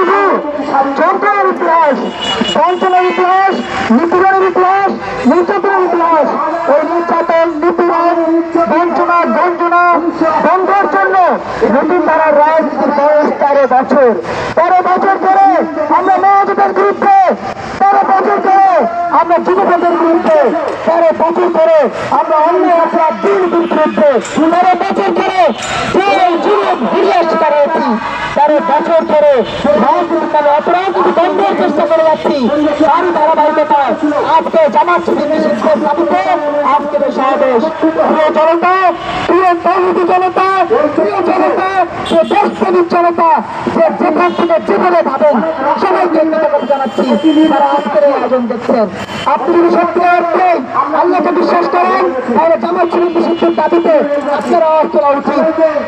শুধু যন্ত্রণার ইতিহাস, বঞ্চনার ইতিহাস, নিপীড়নের ইতিহাস, নির্যাতনের ইতিহাস। এই নির্যাতন, নিপীড়ন, বঞ্চনা, গঞ্জনা বন্ধের জন্য নতুন ধারার রাজনীতির বয়স 13 বছর। 13 বছর ধরে আমরা মহাজোটের বিরুদ্ধে, 13 বছর ধরে আমরা যুবপথের বিরুদ্ধে, 13 বছর ধরে আমরা অন্যায় অপরাধ দুর্নীতির বিরুদ্ধে, 13 বছর ধরে ঘুরিয়ে শিকার হয়েছি। 13 বছর ধরে রাজনীতির নামে অপরাধ বন্ধের চেষ্টা করে যাচ্ছি। তারই ধারাবাহিকতায় আজকে জামাত শিবির নিষিদ্ধের দাবিতে আজকের সমাবেশ। প্রিয় জনতা, প্রিয় তৌহিদি জনতা, প্রিয় জনতা, প্রিয় দেশপ্রেমিক জনতা, যে যেখান থেকে যেভাবে ভাবেন সবাইকে ধন্যবাদ জানাচ্ছি তারা আজকের এই আয়োজন দেখছেন। আপনি যদি সত্যি অর্থে আল্লাহকে বিশ্বাস করেন তাহলে জামাত শিবির নিষিদ্ধের দাবিতে আপনার আওয়াজ তোলা উচিত।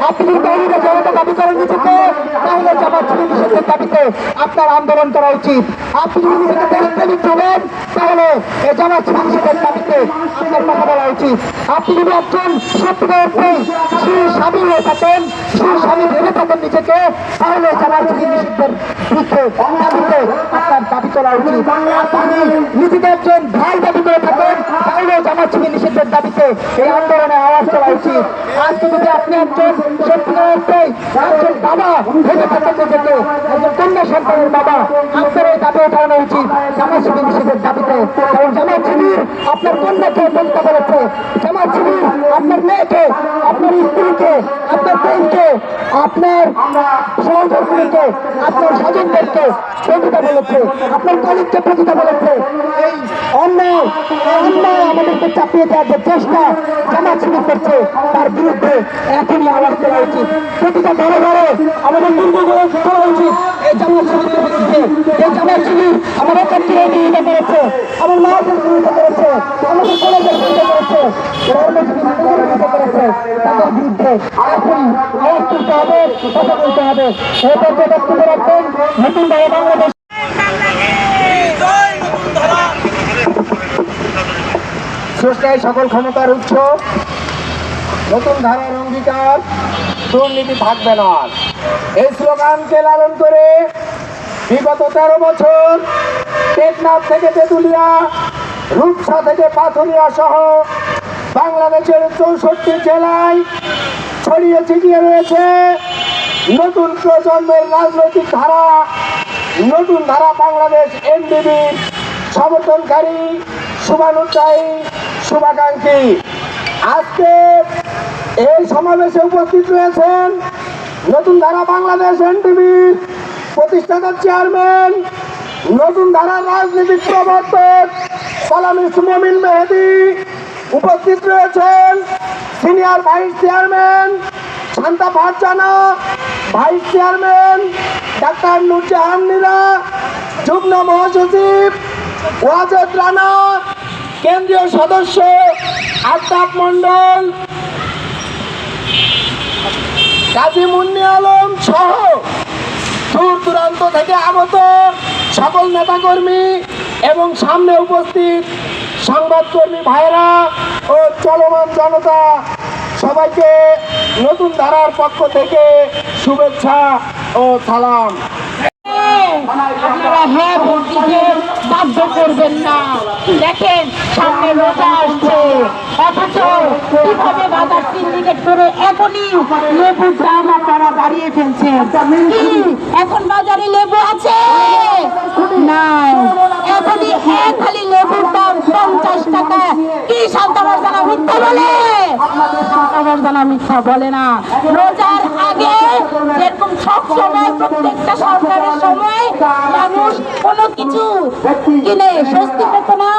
আপনি যদি তৌহিদি জনতা দাবি করেন নিজেকে তাহলে জামাত শিবির নিষিদ্ধের দাবিতে আপনার আন্দোলন করা উচিত। আপনি যদি নিজেকে দেশপ্রেমিক ভাবেন তাহলে এই জামাত শিবির নিষিদ্ধের দাবিতে আপনার কথা বলা উচিত। আপনি যদি একজন সত্যিকার অর্থে স্বামী হয়ে থাকেন, স্বামী ভেবে থাকেন নিজেকে, তাহলে জামাত শিবির নিষিদ্ধের বিরুদ্ধে দাবিতে আপনার দাবি করা উচিত। আপনি নিজেকে একজন ভাই দাবি করে থাকেন তাহলে জামাত শিবির নিষিদ্ধের দাবিতে এই আন্দোলনে আওয়াজ তোলা উচিত। আজকে যদি আপনি একজন সত্যিকার অর্থে একজন বাবা ভেবে থাকেন নিজেকে, একজন কন্যা সন্তানের বাবা, আপনার এই দাবি ওঠানো উচিত জামাত শিবির নিষিদ্ধের দাবিতে। কারণ জামাত শিবির আপনার কন্যাকে বলতে বলেছে, জামাত শিবির আপনার মেয়েকে, আপনার স্ত্রীকে, আপনার বোনকে, আপনার সহধর্মীকে, আপনার স্বজনদেরকে প্রতিটা বলেছে, আপনার কলিগকে প্রতিটা বলেছে। এই অন্যায় আমাদেরকে চাপিয়ে দেওয়ার যে চেষ্টা জামাত শিবির করছে তার বিরুদ্ধে এখনই আওয়াজ তোলা উচিত। প্রতিটা ঘরে ঘরে আমাদের বন্ধু করা উচিত এই জামাত শিবিরের বিরুদ্ধে। এই জামাত শিবির আমার একাত্তরে বিরোধিতা করেছে, আমার মায়ের বিরোধিতা করেছে, আমাদের কলেজের বিরোধিতা করেছে, ধর্মের বিরোধিতা করেছে। তাদের বিরুদ্ধে এখনই আওয়াজ তুলতে হবে, কথা বলতে হবে। এই পর্যায়ে বক্তব্য রাখবেন নতুন ধারা বাংলাদেশ। স্রষ্টায় সকল ক্ষমতার উৎস, নতুন ধারার অঙ্গীকার, দুর্নীতি থাকবে না। এই স্লোগানকে লালন করে বিগত 13 বছর টেকনাফ থেকে তেঁতুলিয়া, রূপসা থেকে পাথুরিয়া সহ বাংলাদেশের 64 জেলায় ছড়িয়ে ছিটিয়ে রয়েছে নতুন প্রজন্মের রাজনৈতিক ধারা, নতুন ধারা বাংলাদেশ এনডিবির সমর্থনকারী, শুভানুধ্যায়ী, শুভাকাঙ্ক্ষী। আজকে এই সমাবেশে উপস্থিত রয়েছেন নতুন ধারা বাংলাদেশ এনডিবির প্রতিষ্ঠাতা চেয়ারম্যান, নতুন ধারার রাজনীতিক প্রবর্তক কলামিস্ট মমিন মেহেদী। উপস্থিত রয়েছেন senior vice chairman Shanta Farzana, vice chairman doctor Nurjahan Nira, যুগ্ম মহাসচিব ওয়াজেদ রানা, কেন্দ্রীয় সদস্য আফতাব মন্ডল, কাজী মুন্নি আলম সহ দূর দূরান্ত থেকে আগত সকল নেতাকর্মী এবং সামনে উপস্থিত সংবাদকর্মী ভাইরা ও চলমান জনতা, সবাইকে নতুন ধারার পক্ষ থেকে শুভেচ্ছা ও সালাম। আপনারা হ্যাঁ ভোট দিতে বাধ্য করবেন না। দেখেন সামনে রোজা আসছে, অথচ কিভাবে বাজার সিন্ডিকেট করে এখনই লেবুর দাম আপনারা বাড়িয়ে ফেলছেন। কি এখন বাজারে লেবু আছে? নাই। এখনই খালি লেবুর দাম 50 টাকা। কি শান্তা ফারজানা মিথ্যা বলে? শান্তা ফারজানা মিথ্যা বলে না। রোজার আগে যেরকম সব সময় প্রত্যেকটা সরকারের সময় মানুষ কোনো কিছু কিনে স্বস্তি পেত না,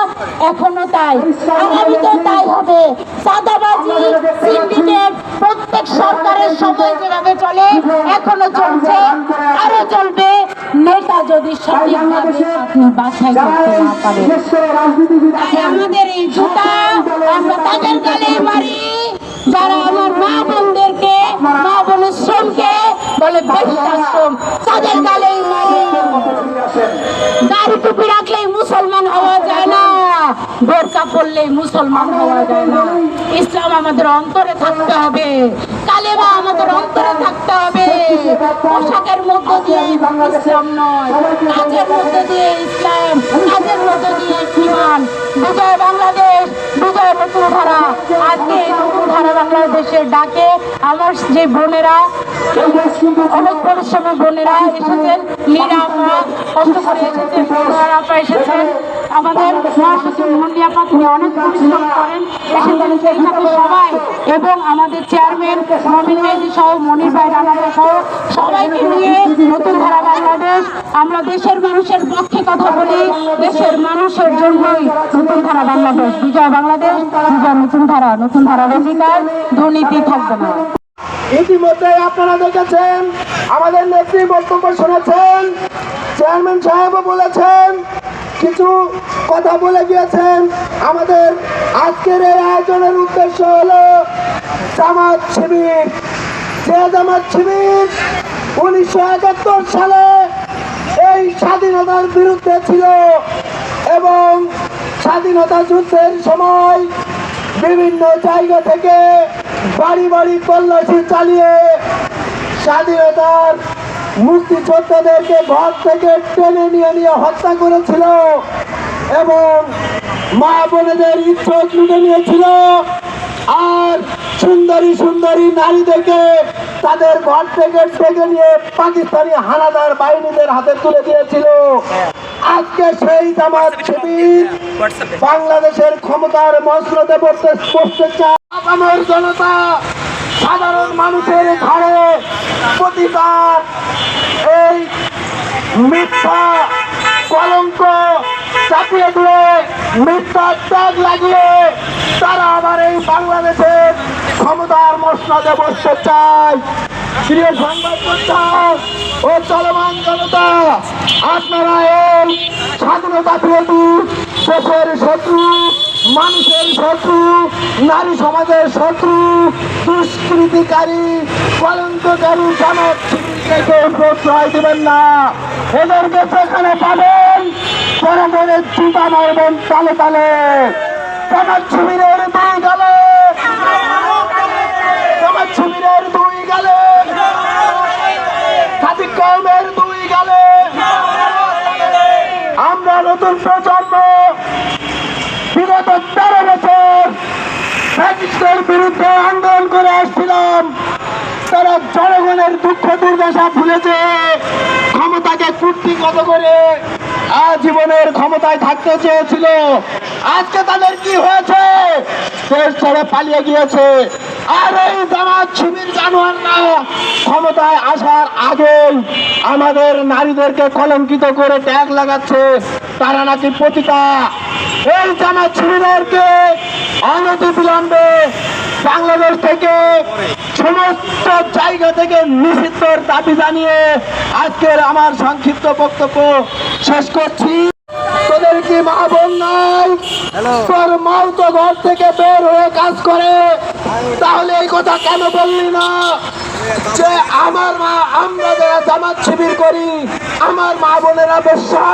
এখনো তাই, আগামীতেও তাই হবে। চাঁদাবাজি, সিন্ডিকেট প্রত্যেক সরকারের সময় যেভাবে চলে এখনো চলছে, আরো চলবে। নেতা যদি সঠিকভাবে আপনি বাছাই করতে না পারেন, তাই আমাদের এই জুতা আমরা তাদের গালে মারি যারা আমার মা বোনদেরকে, মা বোনের শ্রমকে বলে বৃদ্ধাশ্রম, তাদের গালেই মারি। দাড়ি টুপি রাখলেই মুসলমান হওয়া যায় না, বোরকা পরলেই মুসলমান হওয়া যায় না। ইসলাম আমাদের অন্তরে থাকতে হবে। কালেমা আমাদের অন্তরে থাকতে হবে। পোশাকের মধ্য দিয়ে ইসলাম নয়, কাজের মধ্য দিয়ে ইসলাম, কাজের মধ্য দিয়ে ঈমান। বিজয় বাংলাদেশ, বিজয় নতুন ধারা। আজকে এই নতুন ধারা বাংলাদেশের ডাকে আমার যে বোনেরা, অনেক পরিশ্রমী বোনেরা এসেছেন, মীরা আপা কষ্ট করে এসেছেন, বোনেরা আপা এসেছেন, আমাদের মহাসচিব মুন্ডিয়াপা তিনি অনেক পরিশ্রম করেন, এসেছেন সেই সাথে সবাই, এবং আমাদের চেয়ারম্যান মমিন মেহেদী সহ, মনির ভাই রানাদা সহ সবাইকে নিয়ে নতুন ধারা বাংলাদেশ। আমরা দেশের মানুষের পক্ষে কথা বলি, দেশের মানুষের জন্যই নতুন ধারা বাংলাদেশ। বিজয় বাংলাদেশ, বিজয় নতুন ধারা, নতুন ধারার অধিকার, দুর্নীতি থাকবে না। ইতিমধ্যে আপনারা দেখেছেন, আমাদের নেত্রী বক্তব্য শুনেছেন, চেয়ারম্যান সাহেবও বলেছেন, কিছু কথা বলে গিয়েছেন। আমাদের আজকের এই আয়োজনের উদ্দেশ্য হলো জামাত শিবির। যে জামাত শিবির 1971 সালে এই স্বাধীনতার বিরুদ্ধে ছিল এবং স্বাধীনতা যুদ্ধের সময় বিভিন্ন জায়গা থেকে বাড়ি বাড়ি তল্লাশি চালিয়ে স্বাধীনতার মুক্তিযোদ্ধাদেরকে ঘর থেকে টেনে নিয়ে নিয়ে হত্যা করেছিল এবং মা বোনেদের ইজ্জত লুটে নিয়েছিল, আর সুন্দরী সুন্দরী নারীদেরকে তাদের ঘর থেকে ডেকে নিয়ে পাকিস্তানি হানাদার বাহিনীদের হাতে তুলে দিয়েছিল। আজকে সেই জামাত শিবির বাংলাদেশের ক্ষমতার মসনদে বসতে চায়। আমার জনতা, সাধারণ মানুষের ঘরে প্রতিবার এই মিথ্যা কলঙ্ক চাপিয়ে দিয়ে, মিথ্যা ত্যাগ লাগিয়ে তারা আবার এই বাংলাদেশের ক্ষমতার মসনদে বসতে চায়। প্রিয় সংবাদ যোদ্ধা ও চলমান জনতা, আপনারা এই স্বাধীনতা বিরোধী দেশের শত্রু, মানুষের শত্রু, নারী সমাজের শত্রু, দুষ্কৃতিকারী, কলঙ্ককারী জামাত শিবিরকে প্রশ্রয় দিবেন না। এদেরকে সেখানে পাবেন, জনগণের চিন্তা মারবেন তালে তালে। জামাত শিবিরের দুই গালে, জামাত শিবিরের দুই গালে, জাতি কওমের দুই গালে। আমরা নতুন প্রজন্ম বিগত 13 বছর ব্রিটিশদের বিরুদ্ধে আন্দোলন করে আসছিলাম। তারা জনগণের দুঃখ দুর্দশা ভুলেছে, ক্ষমতাকে কুর্তিগত করে আজীবনের ক্ষমতায় থাকতে চেয়েছিল। আজকে তাদের কি হয়েছে? দেশ ছেড়ে পালিয়ে গিয়েছে। আর এই জামাত শিবির জানোয়াররা ক্ষমতায় আসার আগেই আমাদের নারীদেরকে কলঙ্কিত করে ট্যাগ লাগাচ্ছে, তারা নাকি পতিতা। এই জামাত শিবিরকে অনতিবিলম্বে বাংলাদেশ থেকে সমস্ত জায়গা থেকে নিষিদ্ধের দাবি জানিয়ে আজকের আমার সংক্ষিপ্ত বক্তব্য শেষ করছি। তোদের কি মা বোন নাই? তোর মাও তো ঘর থেকে বের হয়ে কাজ করে, তাহলে এই কথা কেন বললি না যে আমার মা, আমরা যারা জামাত শিবির করি, আমার মা বোনেরা বেশ্যা?